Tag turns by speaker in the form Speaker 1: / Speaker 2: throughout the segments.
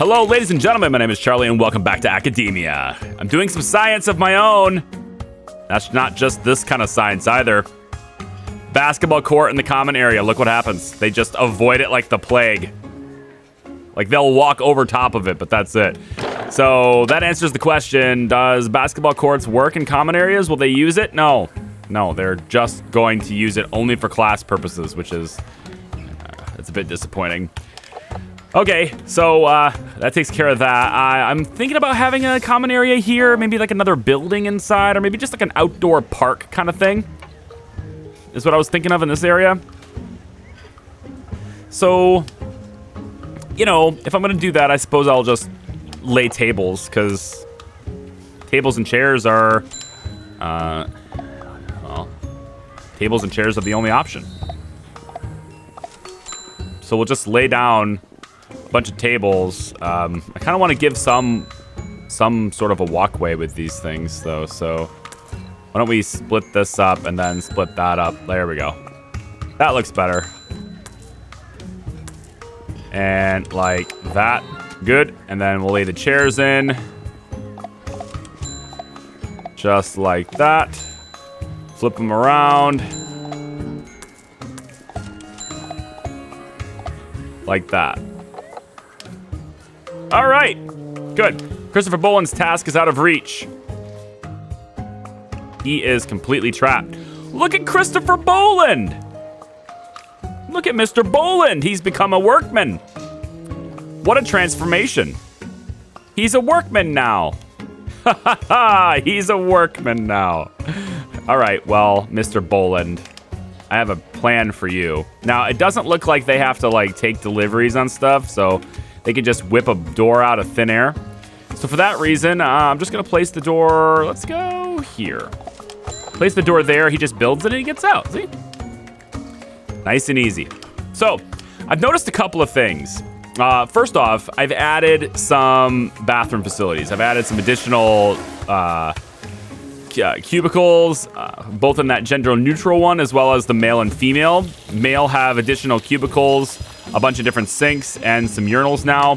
Speaker 1: Hello, ladies and gentlemen, my name is Charlie, and welcome back to Academia. I'm doing some science of my own. That's not just this kind of science either. Basketball court in the common area. Look what happens. They just avoid it like the plague. Like, they'll walk over top of it, but that's it. So that answers the question, does basketball courts work in common areas? Will they use it? No. No, they're just going to use it only for class purposes, which is... it's a bit disappointing. Okay, so that takes care of that. I'm thinking about having a common area here, maybe like another building inside, or maybe just like an outdoor park kind of thing. Is what I was thinking of in this area. So, you know, if I'm going to do that, I suppose I'll just lay tables, because tables and chairs are, well, tables and chairs are the only option. So we'll just lay down bunch of tables. I kind of want to give some sort of a walkway with these things, though. So why don't we split this up and then split that up? There we go. That looks better. And like that. Good. And then we'll lay the chairs in. Just like that. Flip them around. Like that. All right, good. Christopher Boland's task is out of reach. He is completely trapped. Look at Christopher Boland. Look at Mr. Boland. He's become a workman. What a transformation. He's a workman now. Ha ha ha, he's a workman now. All right, well, Mr. Boland, I have a plan for you. Now, it doesn't look like they have to like take deliveries on stuff, so they can just whip a door out of thin air. So for that reason, I'm just going to place the door. Let's go here. Place the door there. He just builds it and he gets out. See? Nice and easy. So I've noticed a couple of things. First off, I've added some bathroom facilities. I've added some additional cubicles, both in that gender neutral one as well as the male and female. Male have additional cubicles, a bunch of different sinks, and some urinals now.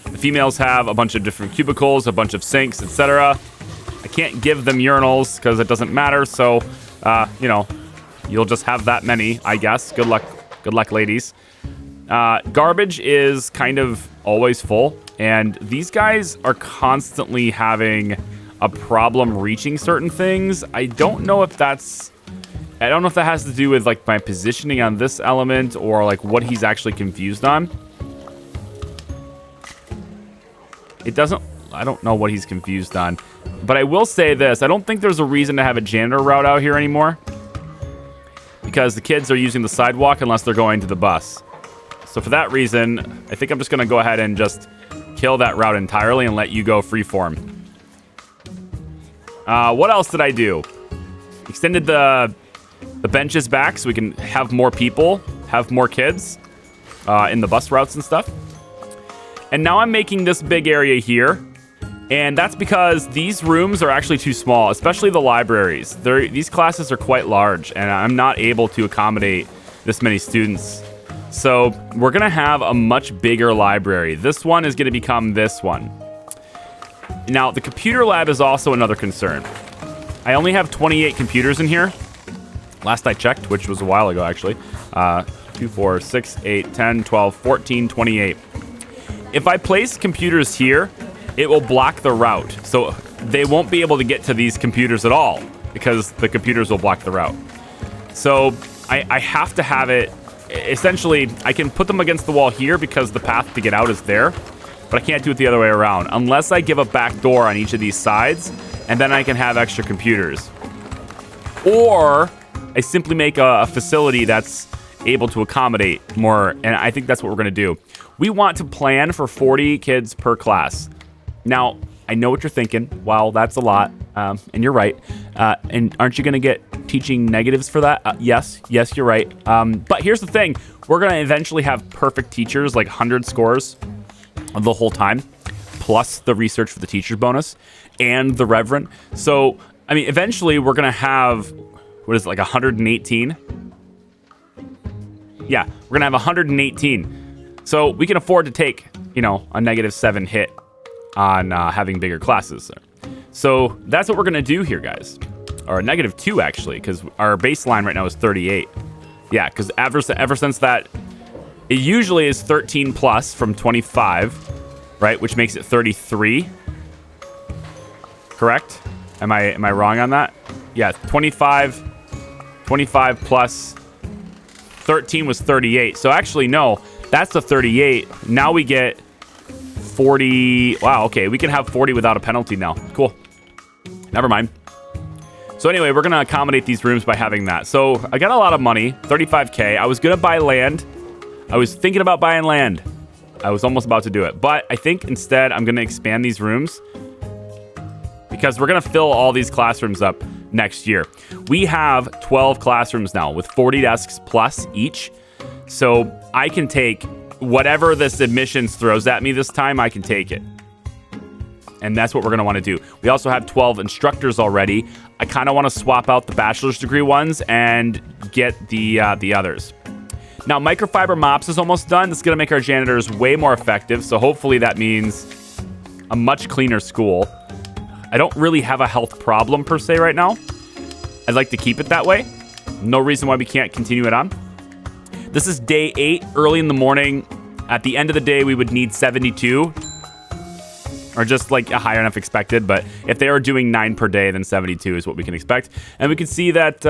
Speaker 1: The females have a bunch of different cubicles, a bunch of sinks, etc. I can't give them urinals because it doesn't matter, so, you know, you'll just have that many, I guess. Good luck, ladies. Garbage is kind of always full, and these guys are constantly having a problem reaching certain things. I don't know if that has to do with like my positioning on this element or like what he's actually confused on. I don't know what he's confused on, but I will say this. I don't think there's a reason to have a janitor route out here anymore because the kids are using the sidewalk unless they're going to the bus. So for that reason, I think I'm just going to go ahead and just kill that route entirely and let you go freeform. What else did I do? Extended the benches back so we can have more people, have more kids in the bus routes and stuff. And now I'm making this big area here. And that's because these rooms are actually too small, especially the libraries. These classes are quite large, and I'm not able to accommodate this many students. So we're going to have a much bigger library. This one is going to become this one. Now, the computer lab is also another concern. I only have 28 computers in here. Last I checked, which was a while ago, actually. 2, 4, 6, 8, 10, 12, 14, 28. If I place computers here, it will block the route. So they won't be able to get to these computers at all because the computers will block the route. So I have to have it. Essentially, I can put them against the wall here because the path to get out is there. But I can't do it the other way around unless I give a back door on each of these sides, and then I can have extra computers. Or I simply make a facility that's able to accommodate more, and I think that's what we're going to do. We want to plan for 40 kids per class. Now, I know what you're thinking. Wow, that's a lot, and you're right. And aren't you going to get teaching negatives for that? Yes, you're right. But here's the thing. We're going to eventually have perfect teachers, like 100 scores the whole time, plus the research for the teacher's bonus and the reverend. So, I mean, eventually we're going to have, what is it, like 118? Yeah, we're going to have 118. So we can afford to take, you know, a -7 hit on having bigger classes. So that's what we're going to do here, guys. Or -2, actually, because our baseline right now is 38. Yeah, because ever since that, it usually is 13 plus from 25, right? Which makes it 33. Correct? Am I wrong on that? Yeah, 25 plus 13 was 38. So actually, no, that's the 38. Now we get 40. Wow, okay, we can have 40 without a penalty now. Cool. Never mind. So anyway, we're going to accommodate these rooms by having that. So I got a lot of money, 35K. I was going to buy land. I was thinking about buying land. I was almost about to do it. But I think instead I'm going to expand these rooms because we're going to fill all these classrooms up next year. We have 12 classrooms now with 40 desks plus each. So I can take whatever this admissions throws at me this time, I can take it. And that's what we're going to want to do. We also have 12 instructors already. I kind of want to swap out the bachelor's degree ones and get the others. Now, microfiber mops is almost done. This is going to make our janitors way more effective. So hopefully that means a much cleaner school. I don't really have a health problem per se right now. I'd like to keep it that way. No reason why we can't continue it on. This is day 8, early in the morning. At the end of the day, we would need 72. Or just like a higher enough expected. But if they are doing 9 per day, then 72 is what we can expect. And we can see that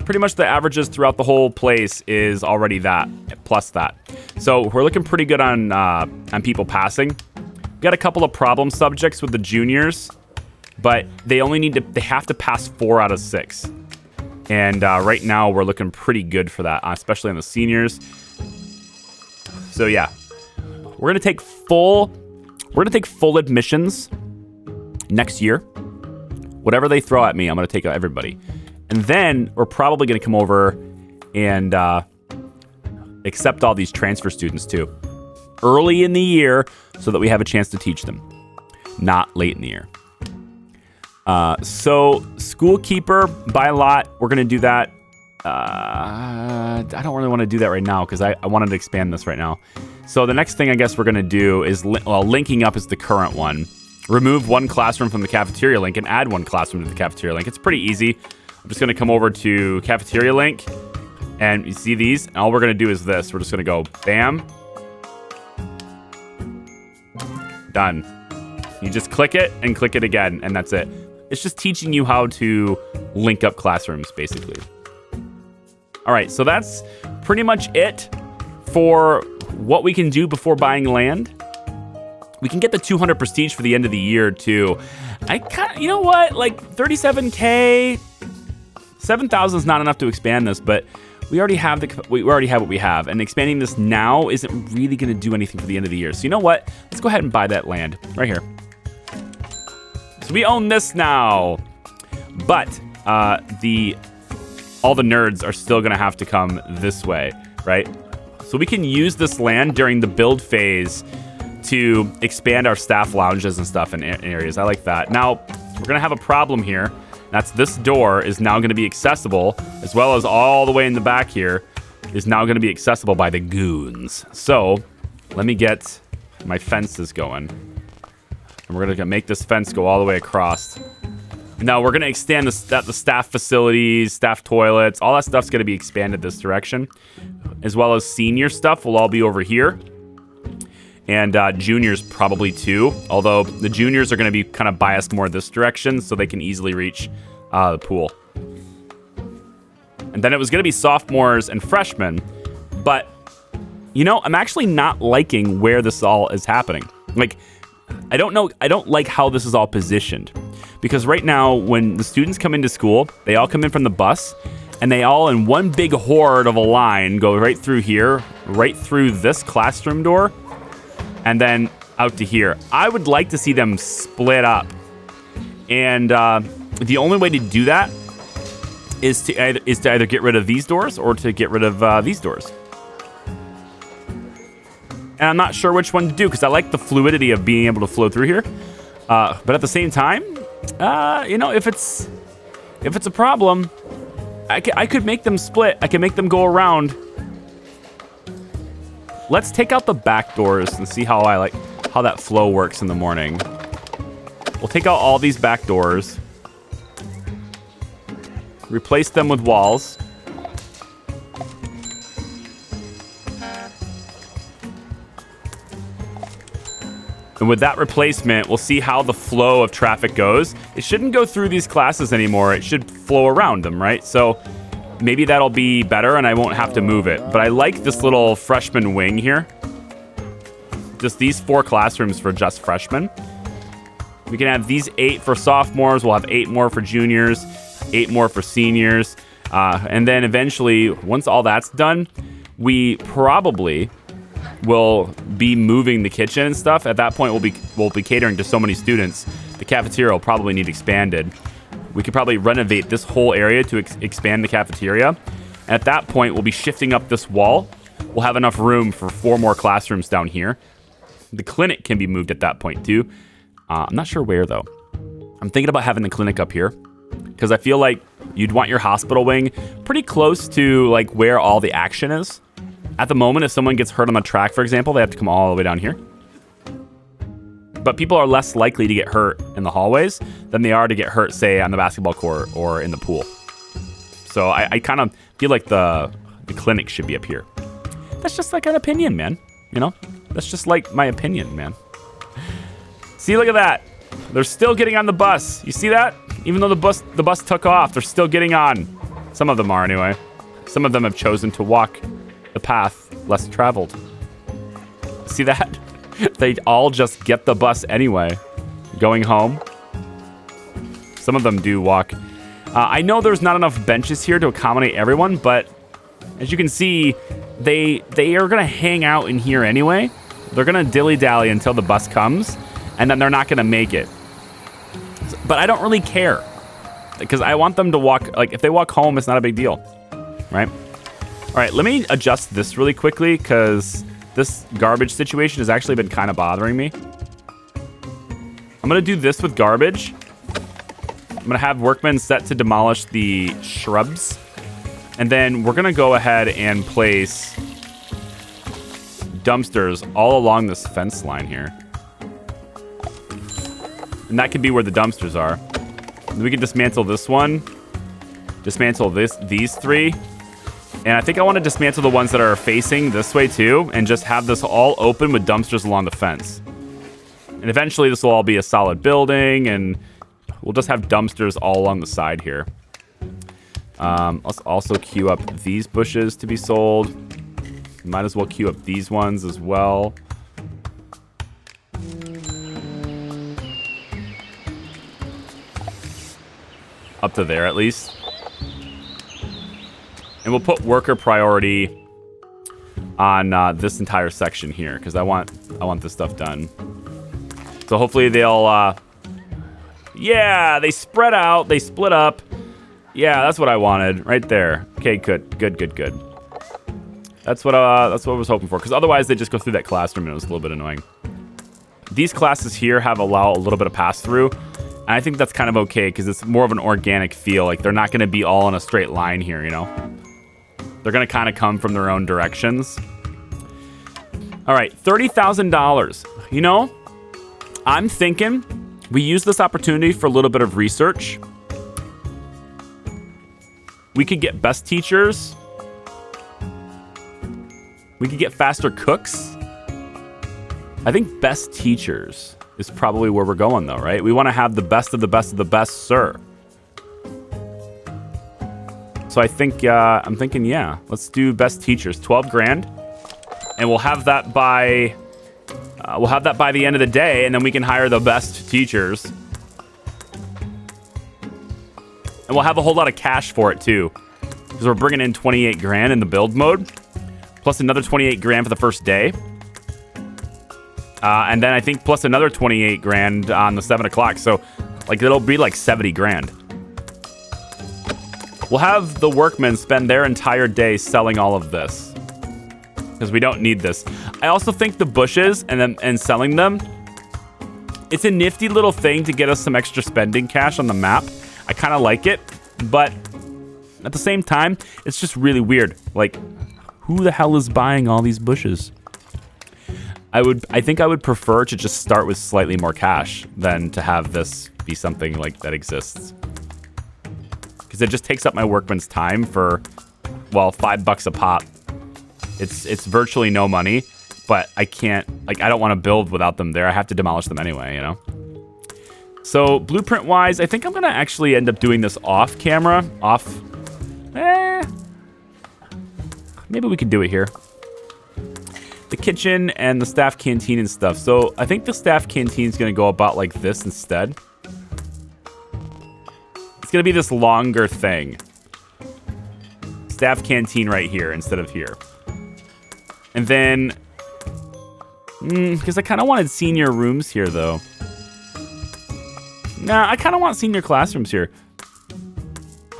Speaker 1: pretty much the averages throughout the whole place is already that, plus that. So we're looking pretty good on people passing. We got a couple of problem subjects with the juniors, but they have to pass 4 out of 6. And right now we're looking pretty good for that, especially on the seniors. So yeah, we're gonna take full admissions next year. Whatever they throw at me, I'm going to take everybody. And then we're probably going to come over and accept all these transfer students too. Early in the year so that we have a chance to teach them. Not late in the year. So school keeper, buy lot. We're going to do that. I don't really want to do that right now because I wanted to expand this right now. So the next thing I guess we're going to do is, linking up is the current one. Remove one classroom from the cafeteria link and add one classroom to the cafeteria link. It's pretty easy. I'm just going to come over to cafeteria link and you see these. And all we're going to do is this. We're just going to go bam. Done. You just click it and click it again and that's it. It's just teaching you how to link up classrooms basically. All right, so that's pretty much it for what we can do before buying land. We can get the 200 prestige for the end of the year too. You know what? Like 37K, 7,000 is not enough to expand this, but we already have what we have, and expanding this now isn't really going to do anything for the end of the year. So you know what? Let's go ahead and buy that land right here. So we own this now, but all the nerds are still going to have to come this way, right? So we can use this land during the build phase to expand our staff lounges and stuff in areas. I like that. Now, we're going to have a problem here. That's this door is now going to be accessible, as well as all the way in the back here is now going to be accessible by the goons. So let me get my fences going. And we're going to make this fence go all the way across. Now, we're going to extend the staff facilities, staff toilets. All that stuff's going to be expanded this direction. As well as senior stuff will all be over here. And juniors probably too. Although the juniors are going to be kind of biased more this direction so they can easily reach the pool. And then it was going to be sophomores and freshmen. But, you know, I'm actually not liking where this all is happening. Like, I don't like how this is all positioned. Because right now, when the students come into school, they all come in from the bus, and they all in one big horde of a line go right through here, right through this classroom door, and then out to here. I would like to see them split up. And the only way to do that is to either get rid of these doors or to get rid of these doors. And I'm not sure which one to do because I like the fluidity of being able to flow through here. But at the same time, you know, if it's a problem, I could make them split. I can make them go around. let's take out the back doors and see how how that flow works in the morning. We'll take out all these back doors. Replace them with walls. And with that replacement, we'll see how the flow of traffic goes. It shouldn't go through these classes anymore. It should flow around them, right? So maybe that'll be better and I won't have to move it. But I like this little freshman wing here. Just these 4 classrooms for just freshmen. We can have these 8 for sophomores. We'll have 8 more for juniors, 8 more for seniors. And then eventually, once all that's done, we probably will be moving the kitchen and stuff. At that point, we'll be catering to so many students. The cafeteria will probably need expanded. We could probably renovate this whole area to expand the cafeteria. And at that point, we'll be shifting up this wall. We'll have enough room for 4 more classrooms down here. The clinic can be moved at that point too. I'm not sure where though. I'm thinking about having the clinic up here because I feel like you'd want your hospital wing pretty close to like where all the action is. At the moment, if someone gets hurt on the track, for example, they have to come all the way down here. But people are less likely to get hurt in the hallways than they are to get hurt, say, on the basketball court or in the pool. So I kind of feel like the clinic should be up here. That's just like an opinion, man. You know? That's just like my opinion, man. See, look at that. They're still getting on the bus. You see that? Even though the bus took off, they're still getting on. Some of them are, anyway. Some of them have chosen to walk the path less traveled. See that? They all just get the bus anyway. Going home. Some of them do walk. I know there's not enough benches here to accommodate everyone, but as you can see, they are going to hang out in here anyway. They're going to dilly-dally until the bus comes, and then they're not going to make it. But I don't really care, because I want them to walk. Like, if they walk home, it's not a big deal, right? All right, let me adjust this really quickly, because this garbage situation has actually been kind of bothering me. I'm going to do this with garbage. I'm going to have Workman set to demolish the shrubs. And then we're going to go ahead and place dumpsters all along this fence line here. And that could be where the dumpsters are. And we can dismantle this one. Dismantle these 3. And I think I want to dismantle the ones that are facing this way too, and just have this all open with dumpsters along the fence. And eventually this will all be a solid building, and we'll just have dumpsters all along the side here. Let's also queue up these bushes to be sold. Might as well queue up these ones as well. Up to there at least. And we'll put worker priority on this entire section here, because I want this stuff done. So hopefully they'll yeah, they spread out, they split up. Yeah, that's what I wanted right there. Okay, good. That's what I was hoping for, because otherwise they just go through that classroom and it was a little bit annoying. These classes here allow a little bit of pass-through, and I think that's kind of okay because it's more of an organic feel. Like, they're not going to be all in a straight line here, you know? They're going to kind of come from their own directions. All right, $30,000. You know, I'm thinking we use this opportunity for a little bit of research. We could get best teachers. We could get faster cooks. I think best teachers is probably where we're going, though, right? We want to have the best of the best of the best, sir. So I think I'm thinking, yeah, let's do best teachers, 12 grand, and we'll have that by the end of the day, and then we can hire the best teachers, and we'll have a whole lot of cash for it too, because we're bringing in 28 grand in the build mode, plus another 28 grand for the first day. And then I think plus another 28 grand on the 7 o'clock. So like it'll be like 70 grand. We'll have the workmen spend their entire day selling all of this, because we don't need this. I also think the bushes and selling them, it's a nifty little thing to get us some extra spending cash on the map. I kind of like it, but at the same time, it's just really weird. Like, who the hell is buying all these bushes? I think I would prefer to just start with slightly more cash than to have this be something like that exists. Because it just takes up my workman's time for, well, $5 a pop. It's virtually no money, but I can't, like, I don't want to build without them there. I have to demolish them anyway, you know? So blueprint-wise, I think I'm going to actually end up doing this off camera. Maybe we could do it here. The kitchen and the staff canteen and stuff. So I think the staff canteen is going to go about like this instead. It's going to be this longer thing. Staff canteen right here instead of here. And then, because I kind of wanted senior rooms here though. Nah, I kind of want senior classrooms here.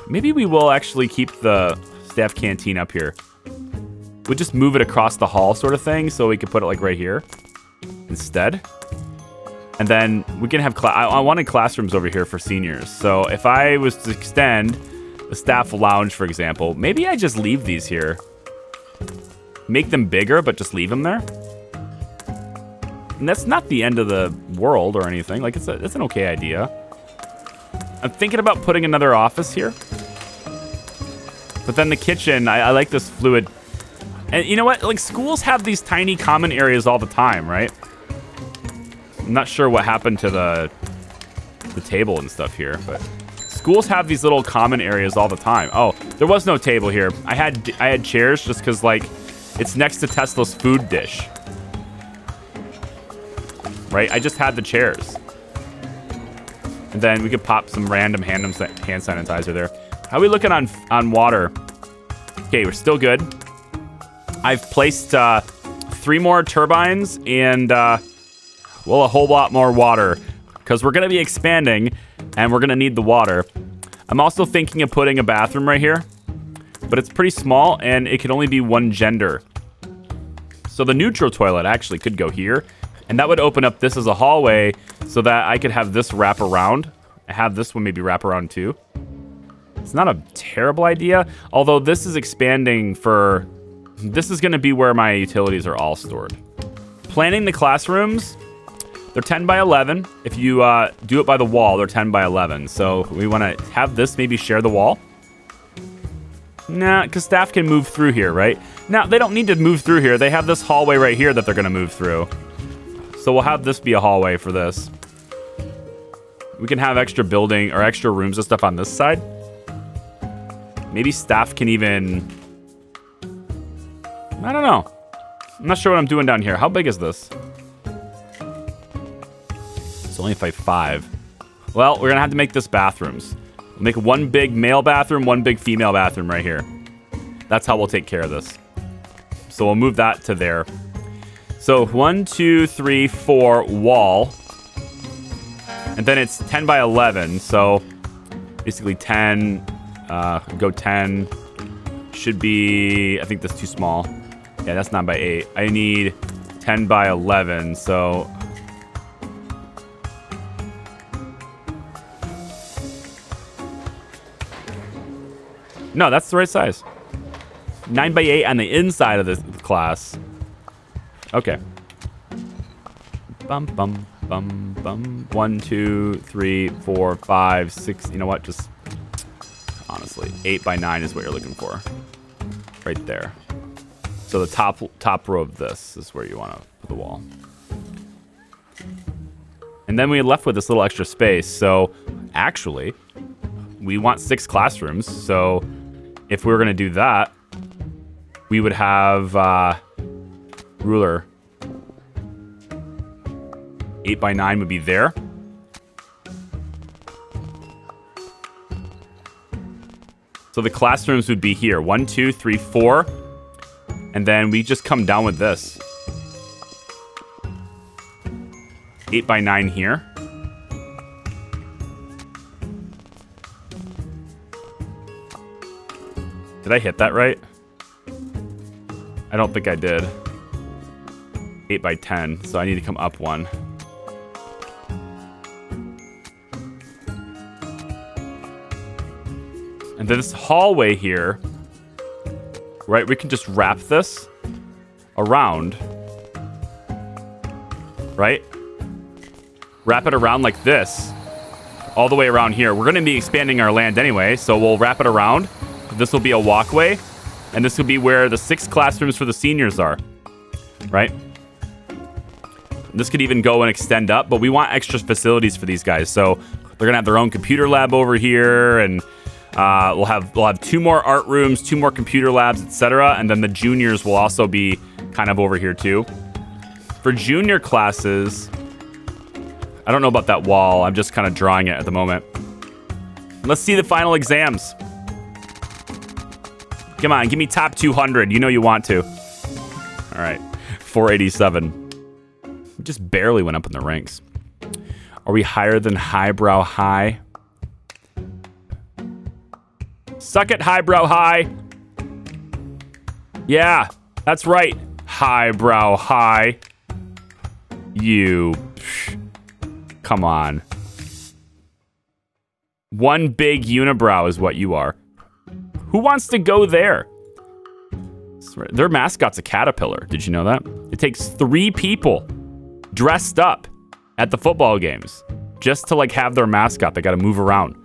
Speaker 1: Maybe we will actually keep the staff canteen up here. We'll just move it across the hall sort of thing, so we could put it like right here instead. And then we can have I wanted classrooms over here for seniors. So if I was to extend the staff lounge, for example, maybe I just leave these here. Make them bigger, but just leave them there. And that's not the end of the world or anything. Like, it's an okay idea. I'm thinking about putting another office here. But then the kitchen, I like this fluid. And you know what? Like, schools have these tiny common areas all the time, right? I'm not sure what happened to the table and stuff here, but schools have these little common areas all the time. Oh, there was no table here. I had chairs just because, like, it's next to Tesla's food dish. Right? I just had the chairs. And then we could pop some random hand sanitizer there. How are we looking on water? Okay, we're still good. I've placed 3 more turbines and, well, a whole lot more water because we're going to be expanding and we're going to need the water. I'm also thinking of putting a bathroom right here, but it's pretty small and it can only be one gender. So the neutral toilet actually could go here, and that would open up this as a hallway so that I could have this wrap around. I have this one maybe wrap around too. It's not a terrible idea, although this is expanding for... This is going to be where my utilities are all stored. Planning the classrooms, they're 10 by 11. If you do it by the wall, they're 10 by 11. So we want to have this maybe share the wall. Nah, because staff can move through here, right? Now, they don't need to move through here. They have this hallway right here that they're going to move through. So we'll have this be a hallway for this. We can have extra building or extra rooms and stuff on this side. Maybe staff can even... I don't know. I'm not sure what I'm doing down here. How big is this? It's only 5'5". Well, we're going to have to make this bathrooms. We'll make one big male bathroom, one big female bathroom right here. That's how we'll take care of this. So we'll move that to there. So 1, 2, 3, 4 wall. And then it's 10 by 11. So basically 10, go 10. Should be, I think that's too small. Yeah, that's 9 by 8. I need 10 by 11, so... No, that's the right size. 9 by 8 on the inside of the class. Okay. Bum, bum, bum, bum. 1, 2, 3, 4, 5, 6. You know what? Just... Honestly, 8 by 9 is what you're looking for. Right there. So the top row of this is where you want to put the wall. And then we're left with this little extra space. So actually, we want 6 classrooms. So if we were going to do that, we would have ruler. 8 by 9 would be there. So the classrooms would be here. 1, 2, 3, 4. And then we just come down with this. 8 by 9 here. Did I hit that right? I don't think I did. 8 by 10. So I need to come up 1. And then this hallway here, right, we can just wrap this around. right? Wrap it around like this, all the way around here. We're going to be expanding our land anyway, so we'll wrap it around. This will be a walkway, and this will be where the 6 classrooms for the seniors are, right? This could even go and extend up, but we want extra facilities for these guys. So they're going to have their own computer lab over here, and we'll have 2 more art rooms, 2 more computer labs, etc. And then the juniors will also be kind of over here too. For junior classes, I don't know about that wall. I'm just kind of drawing it at the moment. Let's see the final exams. Come on, give me top 200. You know you want to. All right, 487. We just barely went up in the ranks. Are we higher than Highbrow High? Suck it, Highbrow High. Yeah, that's right. Highbrow High. You. Come on. One big unibrow is what you are. Who wants to go there? Their mascot's a caterpillar. Did you know that? It takes 3 people dressed up at the football games just to like have their mascot. They got to move around.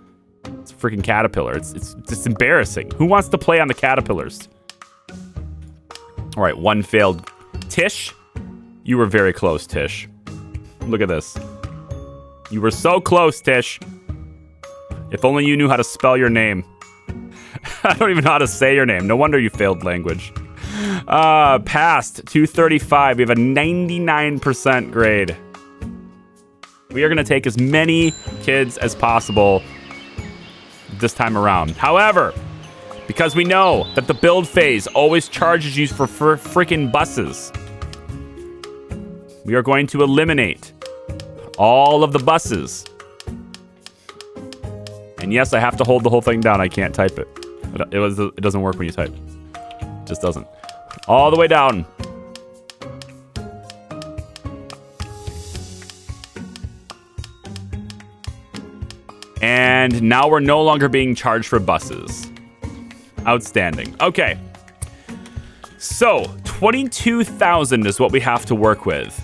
Speaker 1: It's a freaking caterpillar. It's embarrassing. Who wants to play on the caterpillars? All right, 1 failed. Tish, you were very close, Tish. Look at this. You were so close, Tish. If only you knew how to spell your name. I don't even know how to say your name. No wonder you failed language. Passed 235. We have a 99% grade. We are going to take as many kids as possible this time around. However, because we know that the build phase always charges you for freaking buses, we are going to eliminate all of the buses. And yes, I have to hold the whole thing down. I can't type it. It doesn't work when you type. It just doesn't. All the way down. And now we're no longer being charged for buses. Outstanding. Okay. So 22,000 is what we have to work with.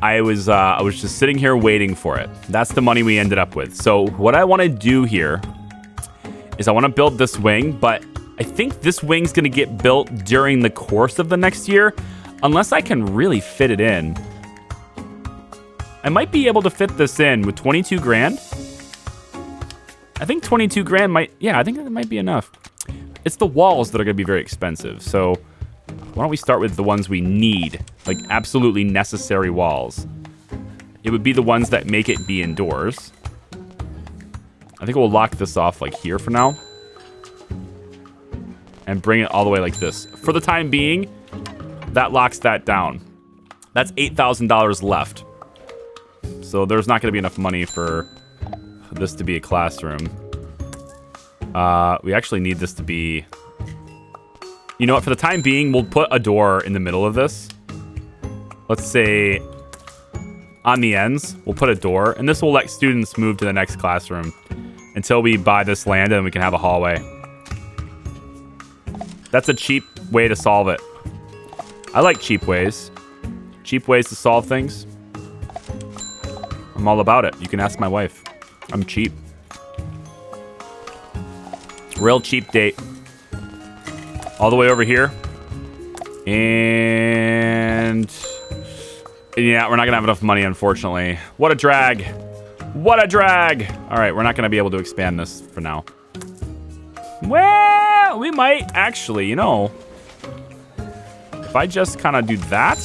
Speaker 1: I was just sitting here waiting for it. That's the money we ended up with. So what I want to do here is I want to build this wing, but I think this wing's going to get built during the course of the next year, unless I can really fit it in. I might be able to fit this in with 22 grand. I think 22 grand might, yeah, I think that might be enough. It's the walls that are going to be very expensive. So why don't we start with the ones we need, like absolutely necessary walls. It would be the ones that make it be indoors. I think we'll lock this off like here for now. And bring it all the way like this. For the time being, that locks that down. That's $8,000 left. So there's not going to be enough money for this to be a classroom. We actually need this to be... You know what? For the time being, we'll put a door in the middle of this. Let's say on the ends, we'll put a door. And this will let students move to the next classroom until we buy this land and we can have a hallway. That's a cheap way to solve it. I like cheap ways. Cheap ways to solve things. I'm all about it. You can ask my wife. I'm cheap. Real cheap date. All the way over here. And yeah, we're not gonna have enough money, unfortunately. What a drag. What a drag. All right, we're not gonna be able to expand this for now. Well, we might actually, you know, if I just kind of do that,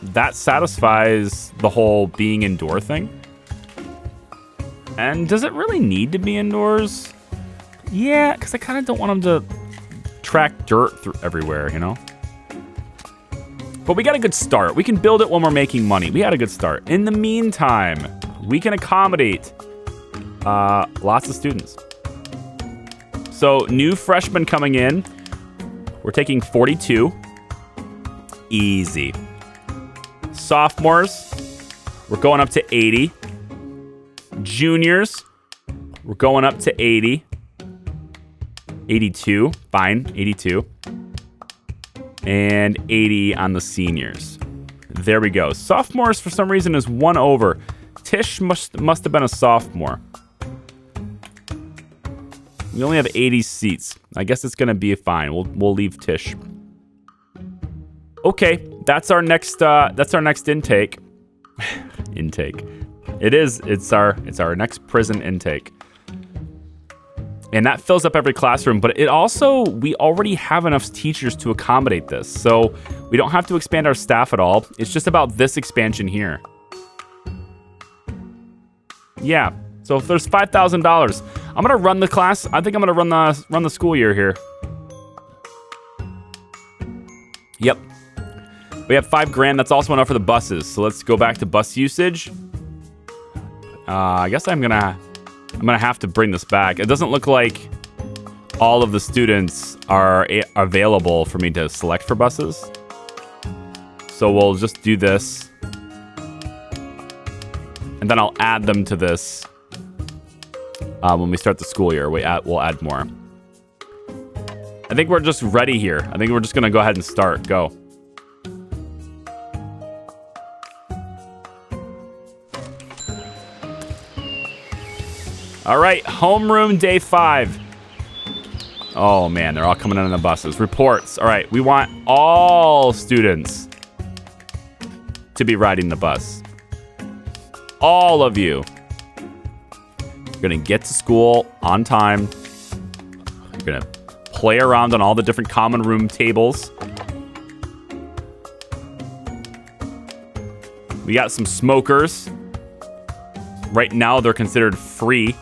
Speaker 1: that satisfies the whole being indoor thing. And does it really need to be indoors? Yeah, because I kind of don't want them to track dirt through everywhere, you know? But we got a good start. We can build it when we're making money. We had a good start. In the meantime, we can accommodate lots of students. So new freshmen coming in. We're taking 42. Easy. Sophomores, we're going up to 80. Juniors, we're going up to 80. 82, fine, 82. And 80 on the seniors. There we go. Sophomores, for some reason, is 1 over. Tish must have been a sophomore. We only have 80 seats. I guess it's gonna be fine. We'll leave Tish. Okay, that's our next intake. Intake. It's our next prison intake. And that fills up every classroom, but it also, we already have enough teachers to accommodate this. So we don't have to expand our staff at all. It's just about this expansion here. Yeah, so if there's $5,000, I'm gonna run the class. I think I'm gonna run the school year here. Yep. We have $5,000. That's also enough for the buses. So let's go back to bus usage. I guess I'm gonna have to bring this back. It doesn't look like all of the students are available for me to select for buses. So we'll just do this. And then I'll add them to this when we start the school year. We'll add more. I think we're just ready here. I think we're just gonna go ahead and start. Go. All right, homeroom day 5. Oh man, they're all coming in on the buses. Reports. All right, we want all students to be riding the bus. All of you. You're gonna get to school on time. You're gonna play around on all the different common room tables. We got some smokers. Right now, they're considered free.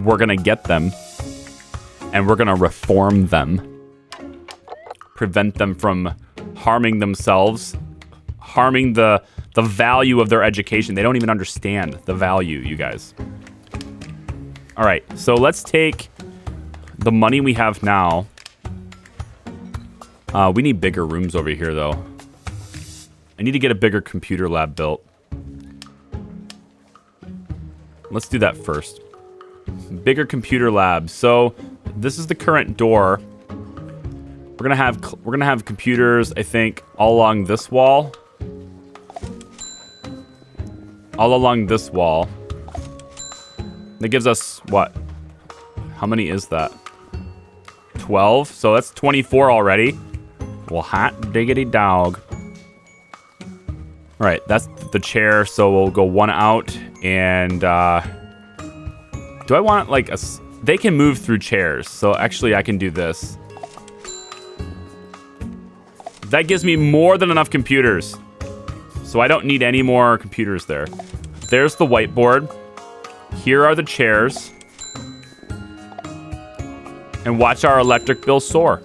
Speaker 1: We're gonna get them, and we're gonna reform them. Prevent them from harming themselves, harming the value of their education. They don't even understand the value, you guys. All right, so let's take the money we have now. We need bigger rooms over here, though. I need to get a bigger computer lab built. Let's do that first. Bigger computer lab. So this is the current door. We're gonna have computers, I think, all along this wall. All along this wall. That gives us what? How many is that? 12. So that's 24 already. Well, hot diggity dog. All right, that's the chair. So we'll go one out and. Do I want like a... They can move through chairs, so actually I can do this. That gives me more than enough computers. So I don't need any more computers there. There's the whiteboard. Here are the chairs. And watch our electric bill soar.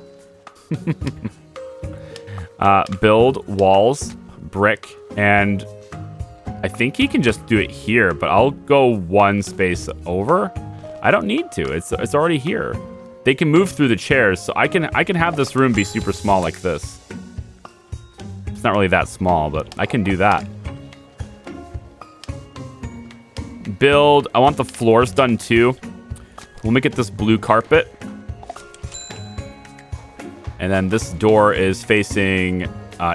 Speaker 1: Build walls, brick, and... I think he can just do it here, but I'll go one space over. I don't need to. It's already here. They can move through the chairs, so I can have this room be super small like this. It's not really that small, but I can do that. Build. I want the floors done too. We'll make it this blue carpet. And then this door is facing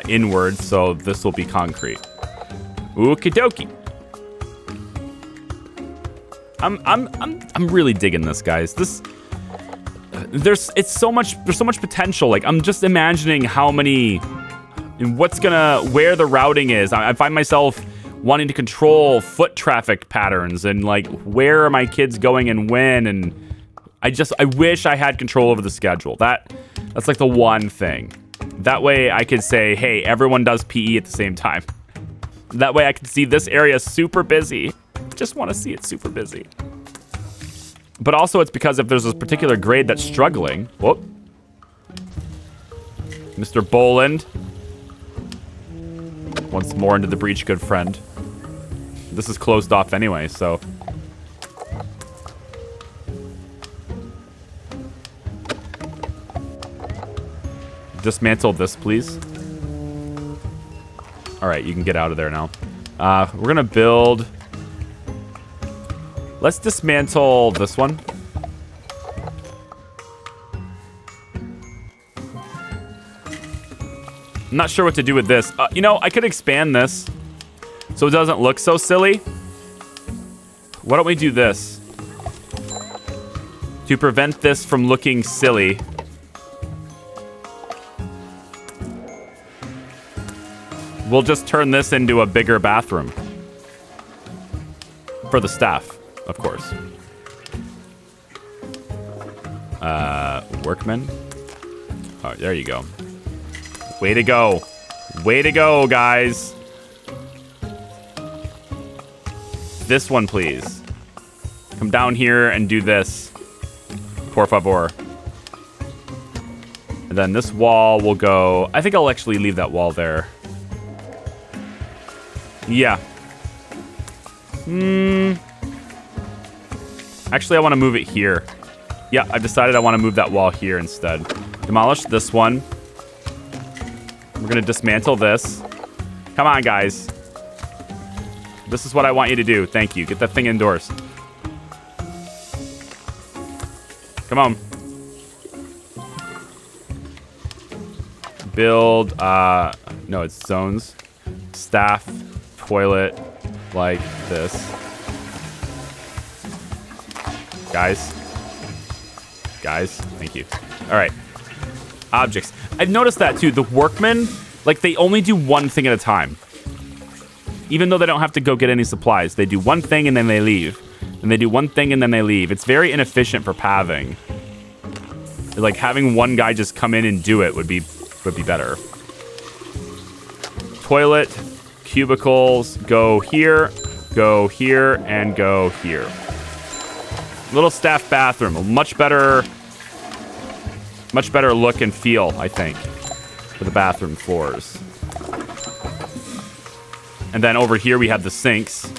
Speaker 1: inward, so this will be concrete. Okie dokie. I'm really digging this, guys. There's so much potential. Like, I'm just imagining how many, where the routing is. I find myself wanting to control foot traffic patterns and like where are my kids going and when, and I wish I had control over the schedule. That's like the one thing. That way I could say, hey, everyone does PE at the same time. That way I can see this area super busy. Just want to see it super busy. But also it's because if there's this particular grade that's struggling. Whoop. Mr. Boland. Once more into the breach, good friend. This is closed off anyway, so. Dismantle this, please. All right, you can get out of there now. We're gonna build. Let's dismantle this one. I'm not sure what to do with this. You know, I could expand this so it doesn't look so silly. Why don't we do this? To prevent this from looking silly. We'll just turn this into a bigger bathroom. For the staff, of course. Workman. Oh, there you go. Way to go. Way to go, guys. This one, please. Come down here and do this. Por favor. And then this wall will go... I think I'll actually leave that wall there. Yeah. Actually, I want to move it here. Yeah, I've decided I want to move that wall here instead. Demolish this one. We're going to dismantle this. Come on, guys. This is what I want you to do. Thank you. Get that thing indoors. Come on. Build, no, it's zones. Staff, toilet, like this. Guys, thank you. All right. Objects. I've noticed that too. The workmen, like they only do one thing at a time. Even though they don't have to go get any supplies. They do one thing and then they leave. And they do one thing and then they leave. It's very inefficient for pathing. Like having one guy just come in and do it would be better. Toilet, cubicles, go here, and go here. Little staff bathroom, a much better look and feel, I think, for the bathroom floors. And then over here we have the sinks,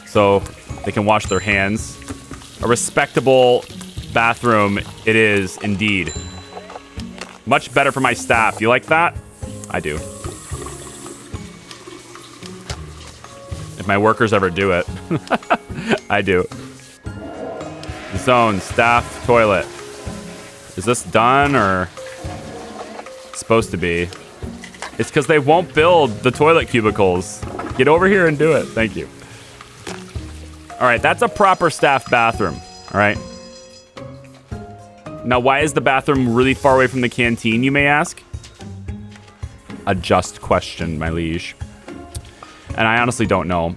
Speaker 1: so they can wash their hands. A respectable bathroom it is indeed. Much better for my staff. You like that? I do. If my workers ever do it. I do. Zone, staff, toilet. Is this done or it's supposed to be? It's because they won't build the toilet cubicles. Get over here and do it. Thank you. All right, that's a proper staff bathroom. All right. Now, why is the bathroom really far away from the canteen, you may ask? A just question, my liege. And I honestly don't know.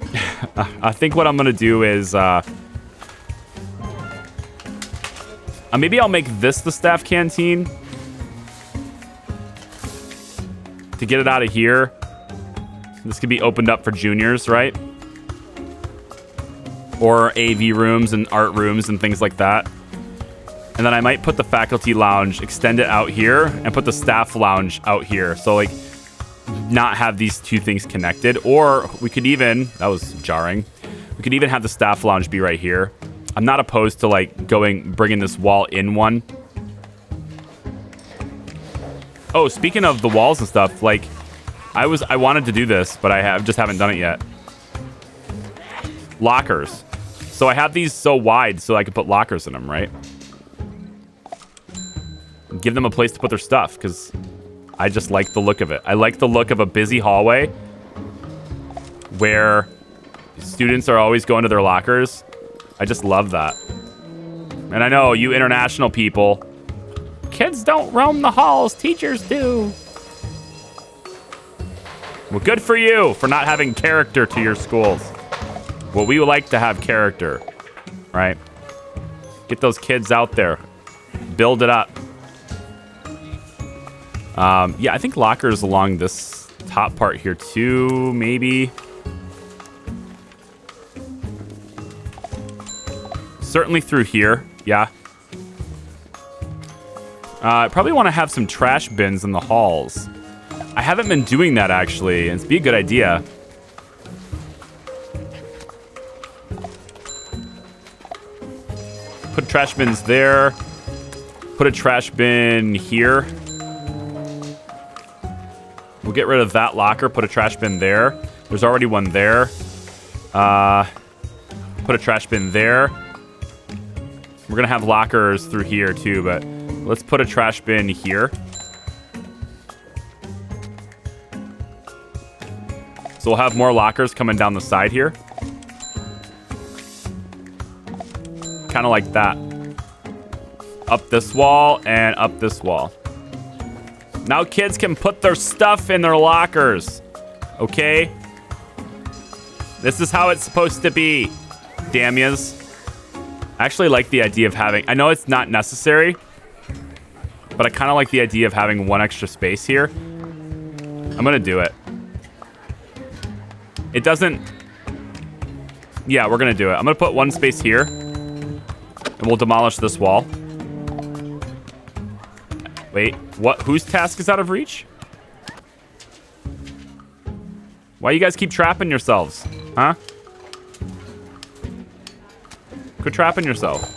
Speaker 1: I think what I'm going to do is... maybe I'll make this the staff canteen. To get it out of here. This could be opened up for juniors, right? Or AV rooms and art rooms and things like that. And then I might put the faculty lounge, extend it out here, and put the staff lounge out here. So, like, not have these two things connected. Or we could even... That was jarring. We could even have the staff lounge be right here. I'm not opposed to, like, bringing this wall in one. Oh, speaking of the walls and stuff, like, I wanted to do this, but I just haven't done it yet. Lockers. So I have these so wide so I can put lockers in them, right? Give them a place to put their stuff, because I just like the look of it. I like the look of a busy hallway where students are always going to their lockers. I just love that. And I know, you international people, kids don't roam the halls, teachers do. Well, good for you for not having character to your schools. Well, we would like to have character, right? Get those kids out there. Build it up. Yeah, I think lockers along this top part here too, maybe. Certainly through here, yeah. I probably want to have some trash bins in the halls. I haven't been doing that, actually, and it'd be a good idea. Put trash bins there. Put a trash bin here. We'll get rid of that locker. Put a trash bin there. There's already one there. Put a trash bin there. We're going to have lockers through here, too, but let's put a trash bin here. So we'll have more lockers coming down the side here. Kind of like that. Up this wall and up this wall. Now kids can put their stuff in their lockers. Okay? This is how it's supposed to be. Damn yous. I actually like the idea of having... I know it's not necessary, but I kind of like the idea of having one extra space here. I'm going to do it. It doesn't... Yeah, we're going to do it. I'm going to put one space here, and we'll demolish this wall. Wait, what? Whose task is out of reach? Why you guys keep trapping yourselves? Huh? Quit trapping yourself.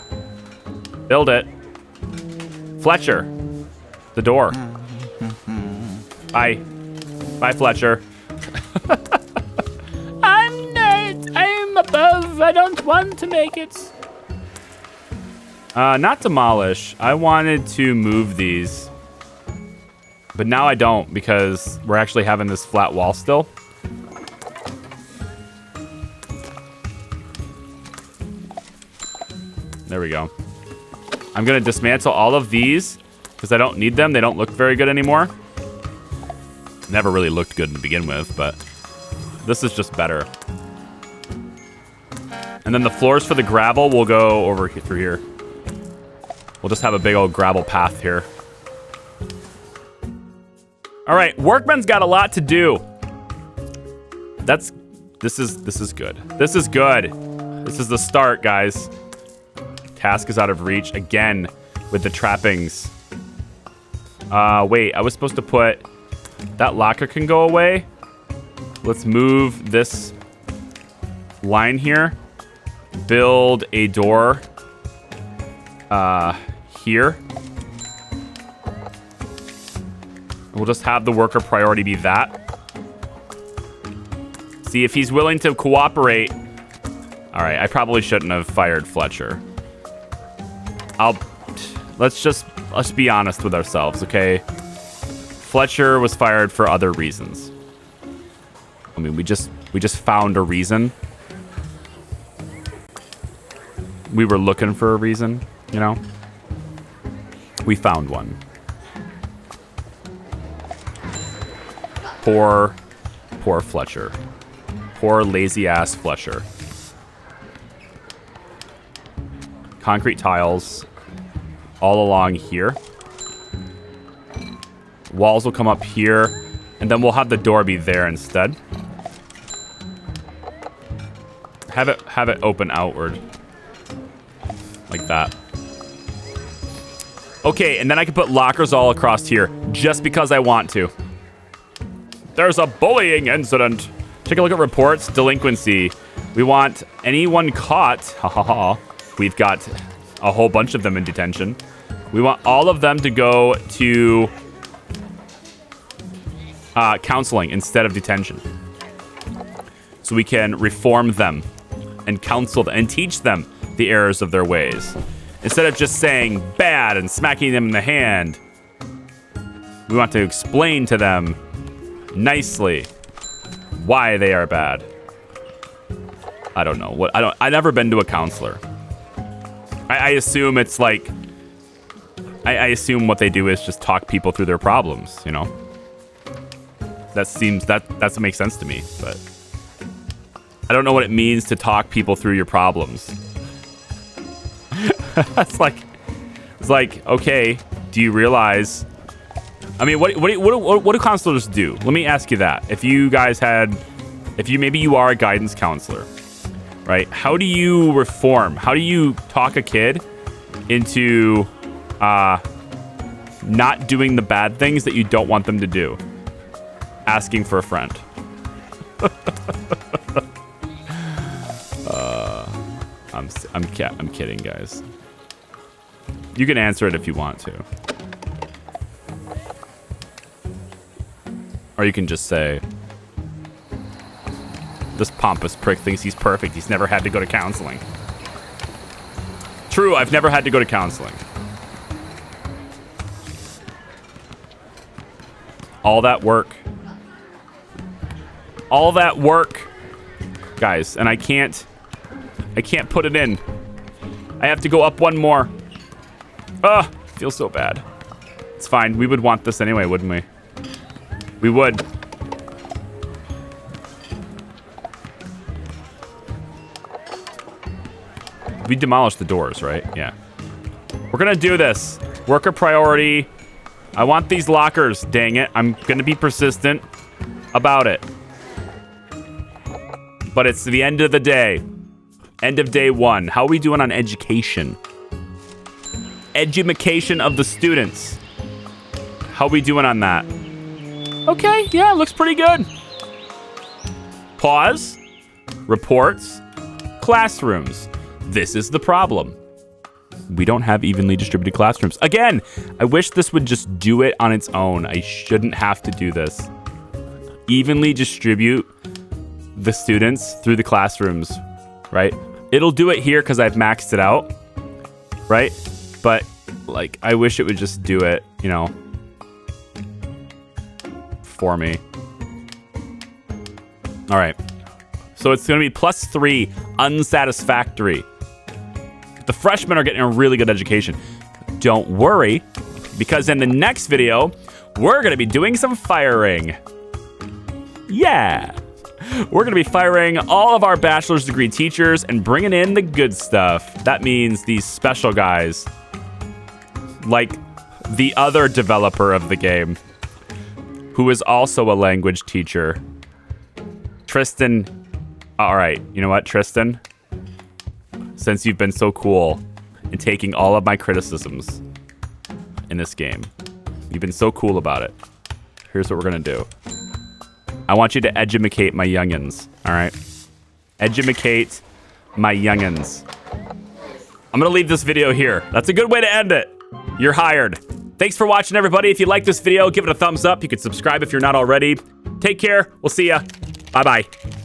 Speaker 1: Build it. Fletcher. The door. Bye. Bye, Fletcher. I'm above. I don't want to make it. Not demolish. I wanted to move these. But now I don't because we're actually having this flat wall still. There we go. I'm going to dismantle all of these because I don't need them. They don't look very good anymore. Never really looked good to begin with, but this is just better. And then the floors for the gravel will go over through here. We'll just have a big old gravel path here. All right, Workman's got a lot to do. This is good. This is good. This is the start, guys. Task is out of reach again with the trappings. Wait, I was supposed to put... That locker can go away. Let's move this line here. Build a door here. We'll just have the worker priority be that. See if he's willing to cooperate. All right, I probably shouldn't have fired Fletcher. Let's be honest with ourselves, okay? Fletcher was fired for other reasons. I mean, we just found a reason. We were looking for a reason, you know? We found one. Poor Fletcher. Poor lazy ass Fletcher. Concrete tiles all along here. Walls will come up here, and then we'll have the door be there instead. Have it open outward. Like that. Okay, and then I can put lockers all across here, just because I want to. There's a bullying incident. Take a look at reports, delinquency. We want anyone caught. Ha ha ha. We've got a whole bunch of them in detention. We want all of them to go to counseling instead of detention. So we can reform them and counsel them and teach them the errors of their ways. Instead of just saying bad and smacking them in the hand, we want to explain to them nicely why they are bad. I don't know. I've never been to a counselor. I assume it's like... I assume what they do is just talk people through their problems, you know? That makes sense to me, but... I don't know what it means to talk people through your problems. It's like, okay, do you realize... I mean, what do counselors do? Let me ask you that. If maybe you are a guidance counselor, right? How do you reform? How do you talk a kid into not doing the bad things that you don't want them to do? Asking for a friend. I'm kidding, guys. You can answer it if you want to. Or you can just say, this pompous prick thinks he's perfect. He's never had to go to counseling. True, I've never had to go to counseling. All that work. all that work, guys, and I can't put it in. I have to go up one more. Ugh, feels so bad. It's fine. We would want this anyway, wouldn't we? We would. We demolished the doors, right? Yeah. We're gonna do this. Worker priority. I want these lockers, dang it. I'm gonna be persistent about it. But it's the end of the day. End of day 1. How are we doing on education? Edumacation of the students. How are we doing on that? Okay, yeah, looks pretty good. Pause. Reports. Classrooms. This is the problem. We don't have evenly distributed classrooms. Again, I wish this would just do it on its own. I shouldn't have to do this. Evenly distribute the students through the classrooms, right? It'll do it here because I've maxed it out, right? But, like, I wish it would just do it, you know, for me. All right. So it's going to be +3, unsatisfactory. The freshmen are getting a really good education. Don't worry, because in the next video, we're going to be doing some firing. Yeah. We're going to be firing all of our bachelor's degree teachers and bringing in the good stuff. That means these special guys, like the other developer of the game, who is also a language teacher. Tristan. All right, you know what, Tristan? Since you've been so cool in taking all of my criticisms in this game, you've been so cool about it. Here's what we're gonna do. I want you to edumacate my youngins, all right? Edumacate my youngins. I'm gonna leave this video here. That's a good way to end it. You're hired. Thanks for watching, everybody. If you like this video, give it a thumbs up. You can subscribe if you're not already. Take care. We'll see ya. Bye-bye.